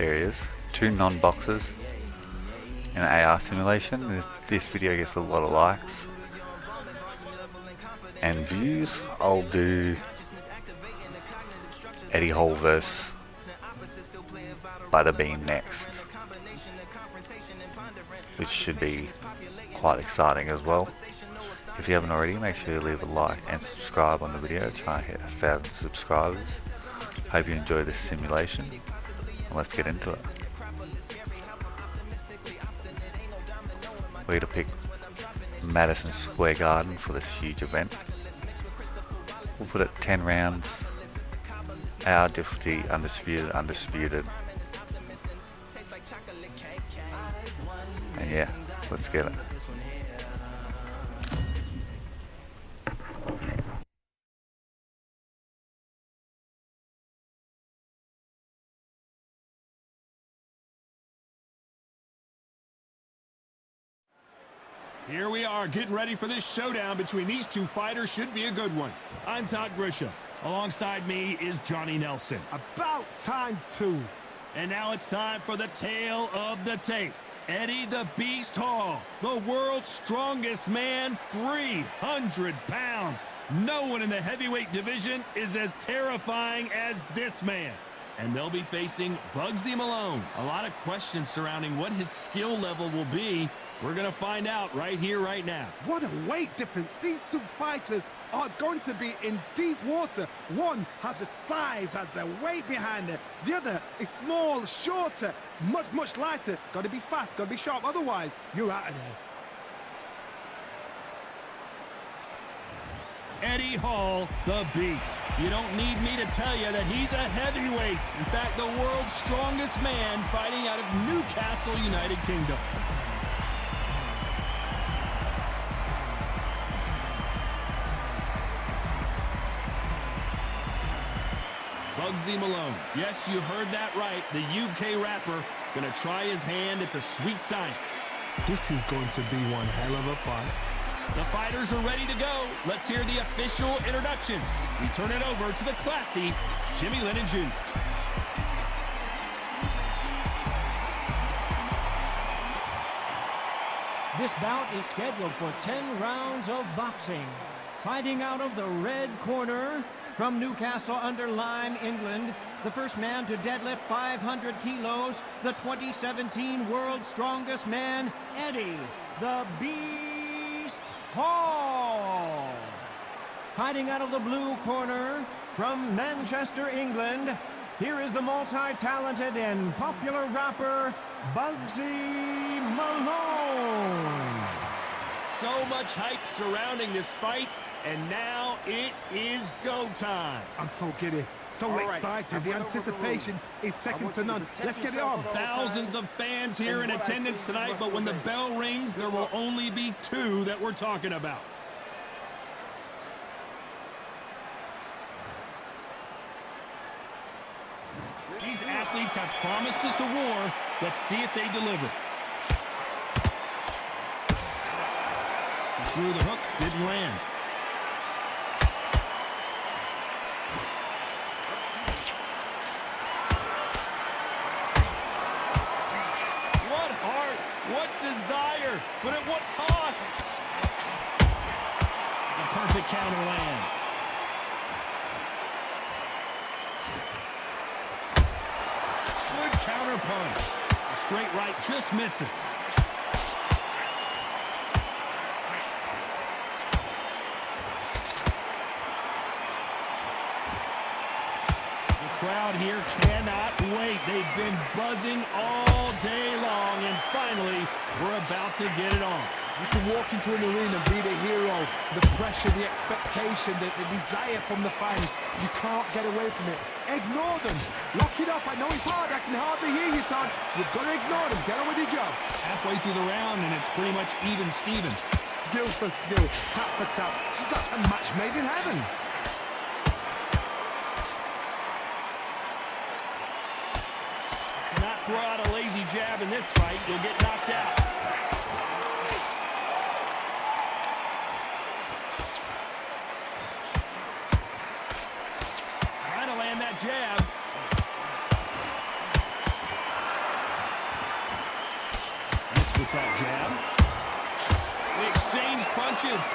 There he is. 2 non-boxers in an AR simulation. If this video gets a lot of likes and views, I'll do Eddie Hall vs Bada Bean next, which should be quite exciting as well. If you haven't already, make sure you leave a like and subscribe on the video. Try and hit 1,000 subscribers. Hope you enjoy this simulation, and let's get into it. We're going to pick Madison Square Garden for this huge event. We'll put it 10 rounds. Our difficulty, undisputed. And yeah, let's get it. Here we are, getting ready for this showdown between these two fighters. Should be a good one. I'm Todd Grisham. Alongside me is Johnny Nelson. About time, too. And now it's time for the tale of the tape. Eddie the Beast Hall, the world's strongest man, 300 pounds. No one in the heavyweight division is as terrifying as this man. And they'll be facing Bugzy Malone. A lot of questions surrounding what his skill level will be. We're going to find out right here, right now. What a weight difference. These two fighters are going to be in deep water. One has the size, has the weight behind it. The other is small, shorter, much lighter. Got to be fast, got to be sharp. Otherwise, you're out of there. Eddie Hall, the Beast. You don't need me to tell you that he's a heavyweight. In fact, the world's strongest man fighting out of Newcastle, United Kingdom. Bugzy Malone. Yes, you heard that right. The UK rapper gonna try his hand at the sweet science. This is going to be one hell of a fight. The fighters are ready to go. Let's hear the official introductions. We turn it over to the classy Jimmy Lennon Jr. This bout is scheduled for 10 rounds of boxing. Fighting out of the red corner, from Newcastle-under-Lyme, England, the first man to deadlift 500 kilos, the 2017 world's strongest man, Eddie the Beast Hall. Fighting out of the blue corner, from Manchester, England, here is the multi-talented and popular rapper, Bugzy Malone. So much hype surrounding this fight, and now it is go time. I'm so giddy, so excited. The anticipation is second to none. Let's get it on. Thousands of fans here in attendance tonight, but when the bell rings, there will only be 2 that we're talking about. These athletes have promised us a war. Let's see if they deliver. Threw the hook, didn't land. What heart, what desire, but at what cost? The perfect counter lands. Good counter punch. A straight right just misses. Crowd here cannot wait. They've been buzzing all day long, and finally, we're about to get it on. You can walk into an arena and be the hero. The pressure, the expectation, the desire from the fans. You can't get away from it. Ignore them. Lock it off. I know it's hard. I can hardly hear you, Todd. You've got to ignore them. Get on with your job. Halfway through the round, and it's pretty much even Steven. Skill for skill. Tap for tap. She's like a match made in heaven. Throw out a lazy jab in this fight, you'll get knocked out. Trying to land that jab. punches.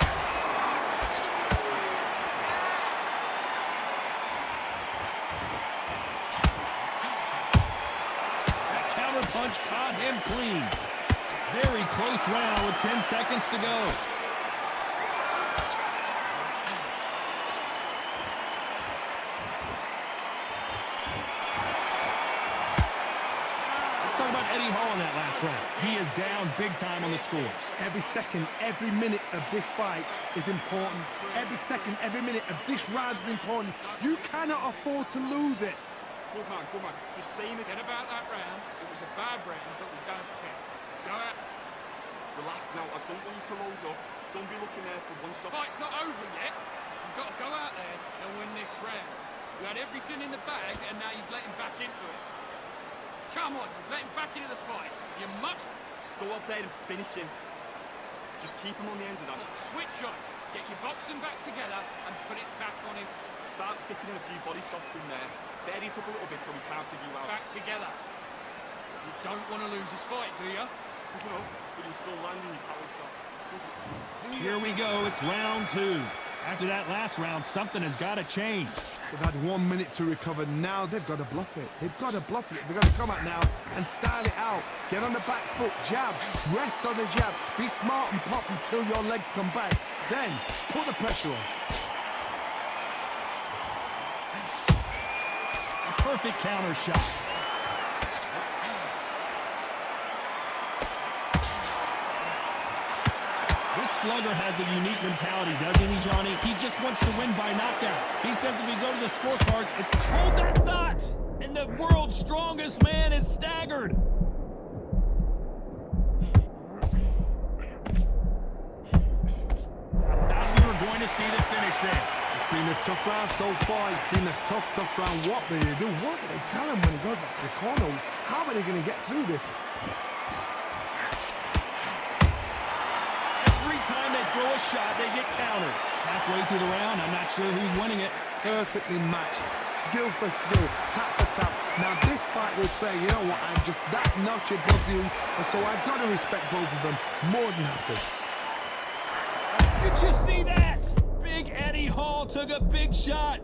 That counter punch caught him clean. Very close round with 10 seconds to go. Talk about Eddie Hall in that last round. He is down big time on the scores. Every second, every minute of this fight is important. Every second, every minute of this round is important. You cannot afford to lose it. Good man, good man. Just saying again about that round. It was a bad round, but we don't care. Go out. Relax now. I don't want you to load up. Don't be looking there for one shot. Fight's not over yet. You've got to go out there and win this round. You had everything in the bag, and now you've let him back into it. Come on, let him back into the fight. You must go up there and finish him. Just keep him on the end of that. Switch on. Get your boxing back together and put it back on him. Start sticking in a few body shots in there. Bear it up a little bit so we can't figure you out. Back together. You don't want to lose this fight, do you? I don't know, but you're still landing your power shots. Here we go. It's round 2. After that last round, something has got to change. They've had 1 minute to recover. Now they've got to bluff it. They've got to bluff it. They've got to come out now and style it out. Get on the back foot, jab, rest on the jab. Be smart and pop until your legs come back. Then put the pressure on. A perfect counter shot. This slugger has a unique mentality, doesn't he, Johnny? He just wants to win by knockout. He says if we go to the scorecards, it's hold that thought! And the world's strongest man is staggered. I thought we were going to see the finish there. It's been a tough round so far. It's been a tough round. What do they do? What do they tell him when he goes back to the corner? How are they going to get through this? Time they throw a shot, they get countered. Halfway through the round, I'm not sure who's winning it. Perfectly matched, skill for skill, tap for tap. Now this fight will say, you know what, I'm just that notch above you, and so I've got to respect both of them more than happy. Did you see that? Big Eddie Hall took a big shot.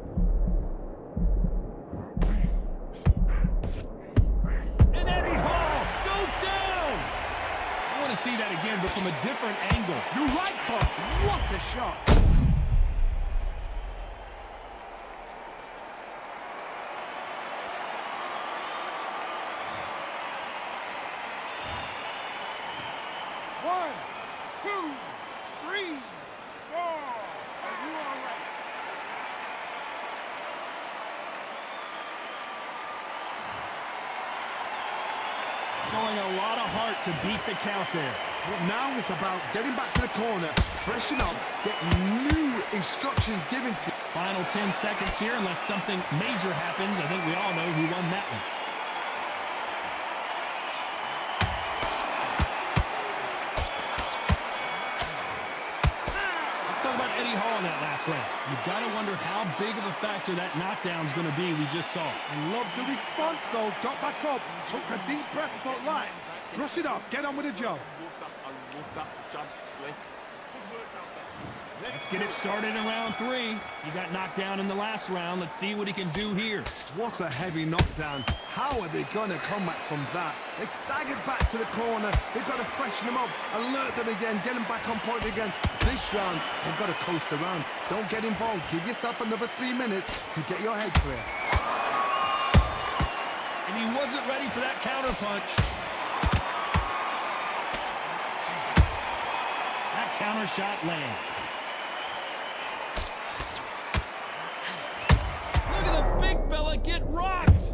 And Eddie Hall goes down. I want to see that again, but from a different angle. You're right, Todd. What a shot. One, two, three, four. Are you all right? Showing a lot of heart to beat the count there. Well, now it's about getting back to the corner, freshen up, get new instructions given to you. Final 10 seconds here, unless something major happens. I think we all know who won that one. Let's talk about Eddie Hall in that last round. You've got to wonder how big of a factor that knockdown's going to be we just saw. I love the response, though. Got back up, took a deep breath, thought, right, brush it off, get on with the job. I love that jab slick. Good work out there. Let's get it started in round 3. He got knocked down in the last round. Let's see what he can do here. What a heavy knockdown. How are they going to come back from that? They staggered back to the corner. They've got to freshen them up, alert them again, get them back on point again. This round, they've got to coast around. Don't get involved. Give yourself another 3 minutes to get your head clear. And he wasn't ready for that counter punch. That counter shot lands. Look at the big fella get rocked.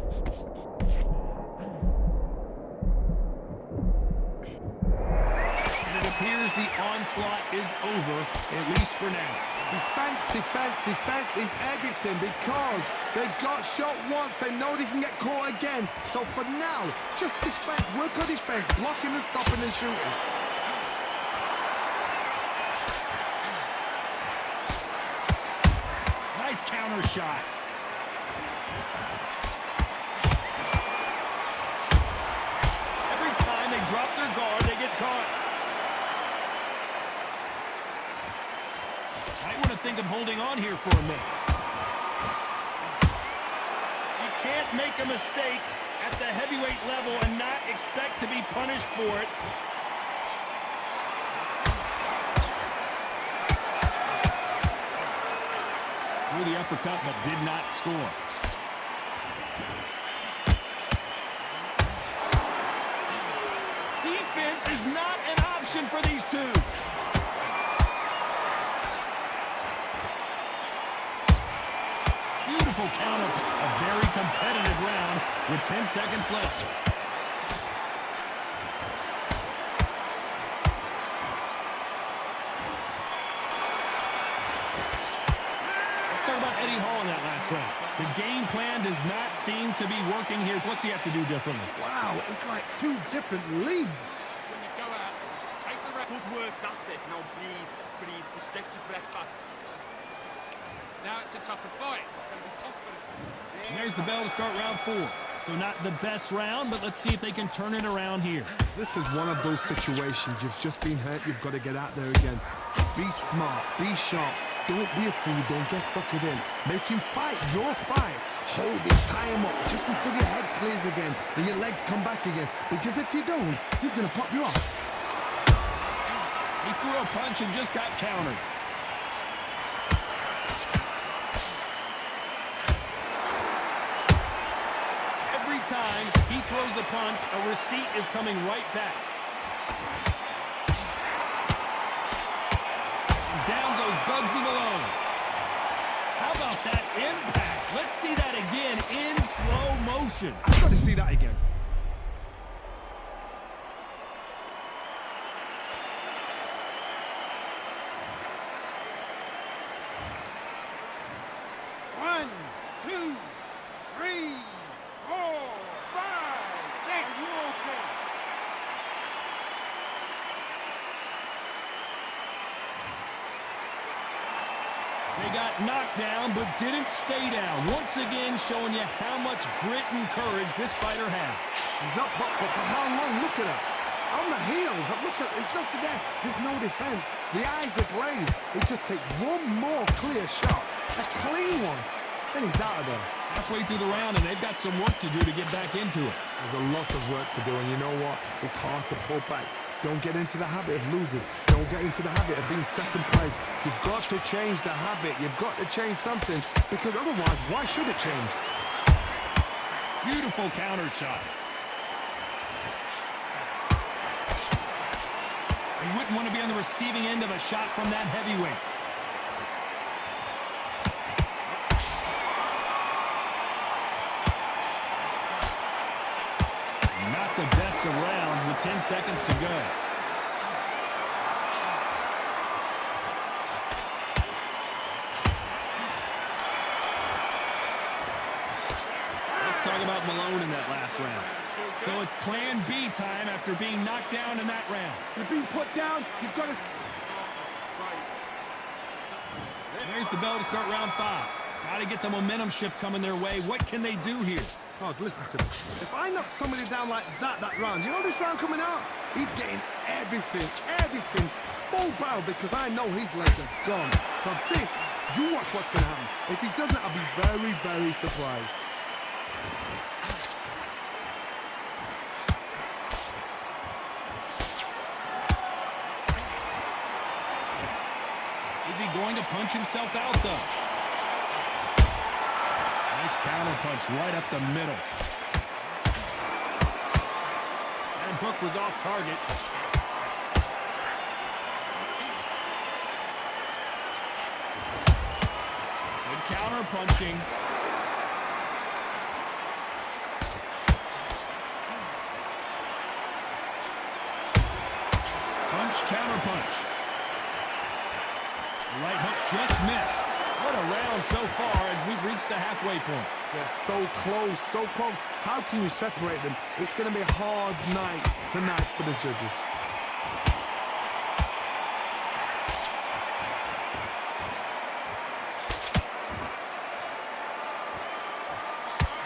And it appears the onslaught is over, at least for now. Defense, defense, defense is everything because they got shot once. They know they can get caught again. So for now, just defense, work on defense, blocking and stopping and shooting. Nice counter shot. Every time they drop their guard, they get caught. think of holding on here for a minute. You can't make a mistake at the heavyweight level and not expect to be punished for it. Threw the uppercut but did not score. Defense is not an option for these two. Beautiful counter. A very competitive round with 10 seconds left. Let's talk about Eddie Hall in that last round. The game plan does not seem to be working here. What's he have to do differently? Wow, it's like two different leagues. When you go out, just take the rest. Good work, that's it. Now breathe, just get your breath back. Now it's a tougher fight. It's going to be confident. And there's the bell to start round 4. So not the best round, but let's see if they can turn it around here. This is one of those situations. You've just been hurt. You've got to get out there again. Be smart. Be sharp. Don't be a fool. Don't get suckered in. Make him fight your fight. Hold him. Tie him up just until your head clears again and your legs come back again. Because if you don't, he's going to pop you off. He threw a punch and just got countered. Every time he throws a punch, a receipt is coming right back. Down goes Bugzy Malone. How about that impact? Let's see that again in slow motion. I've got to see that again. One, two, three, 4, 5, 6. Are you okay? They got knocked down, but didn't stay down. Once again, showing you how much grit and courage this fighter has. He's up, but for how long? Look at her. On the heels. Look at, there's nothing there. There's no defense. The eyes are glazed. It just takes one more clear shot. A clean one. Then he's out of there. Halfway through the round, and they've got some work to do to get back into it. There's a lot of work to do, and you know what? It's hard to pull back. Don't get into the habit of losing. Don't get into the habit of being second place. You've got to change the habit. You've got to change something, because otherwise, why should it change? Beautiful counter shot. You wouldn't want to be on the receiving end of a shot from that heavyweight. Not the best of rounds with 10 seconds to go. Let's talk about Malone in that last round. So it's plan B time after being knocked down in that round. You're being put down. You've got to... There's the bell to start round 5. Got to get the momentum shift coming their way. What can they do here? Todd, listen to me. If I knock somebody down like that round, you know this round coming out? He's getting everything full barrel, because I know his legs are gone. So this, you watch what's going to happen. If he doesn't, I'll be very, very surprised. Is he going to punch himself out, though? Nice counter punch right up the middle. That hook was off target. Good counter punching. Punch, counter punch. The right hook just missed. What a round so far as we've reached the halfway point. They're so close, so close. How can you separate them? It's going to be a hard night tonight for the judges.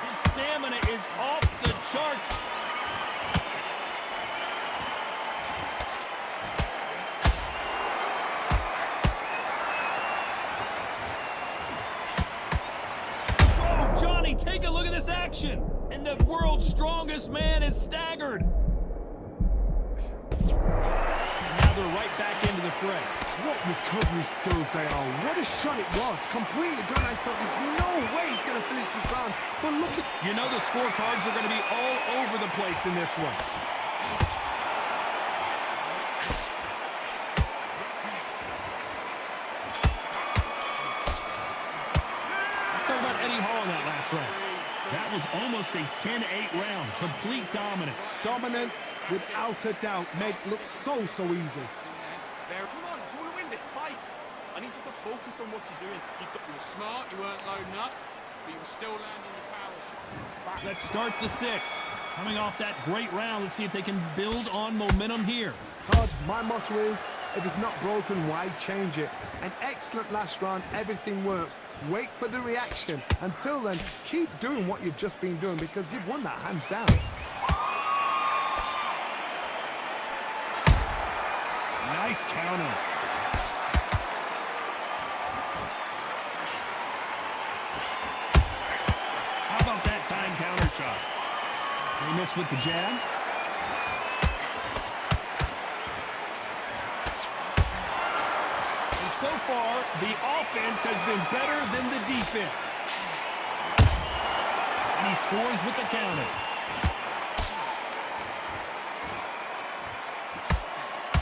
His stamina is off the charts. Hey, take a look at this action. And the world's strongest man is staggered. Now they're right back into the fray. What recovery skills they are. What a shot it was. Completely gone. I thought there's no way he's going to finish this round. But look at... You know the scorecards are going to be all over the place in this one. Let's talk about Eddie Hall in that last round. That was almost a 10-8 round. Complete dominance. Dominance, without a doubt, made it look so easy. Come on, you want to win this fight. I need you to focus on what you're doing. You were smart, you weren't loading up, but you were still landing your power shot. Let's start the sixth. Coming off that great round, let's see if they can build on momentum here. Todd, my motto is, if it's not broken, why change it? An excellent last round, everything works. Wait for the reaction. Until then, keep doing what you've just been doing because you've won that hands down. Nice counter. How about that time counter shot? They miss with the jab. And so far, the offense has been better than the defense. And he scores with the counter.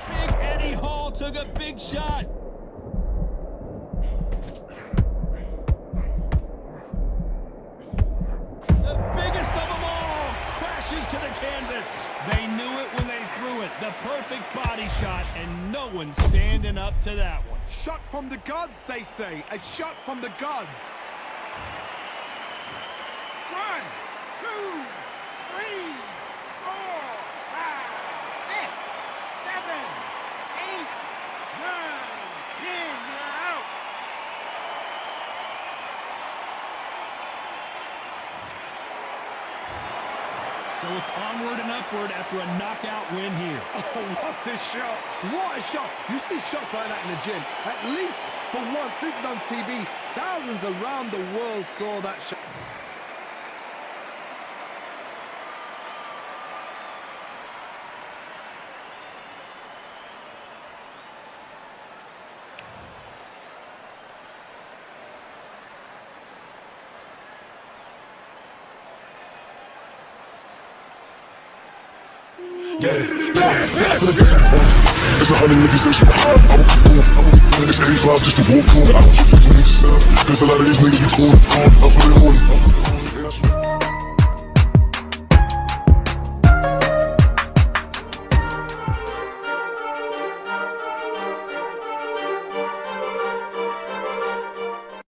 Big Eddie Hall took a big shot. The biggest of them all crashes to the canvas. They knew it when they threw it. The perfect body shot, and no one's standing up to that one. Shot from the gods, they say. A shot from the gods. 1, 2, 3, 4, 5, 6, 7, 8, 9, 10. You're out. So it's onward and upward after a knockout win here. Oh, what a shot. What a shot. You see shots like that in the gym. At least for once, this is on TV. Thousands around the world saw that shot. It's 100 niggas that you it's 85 just to walk on. There's a lot of these niggas be torn.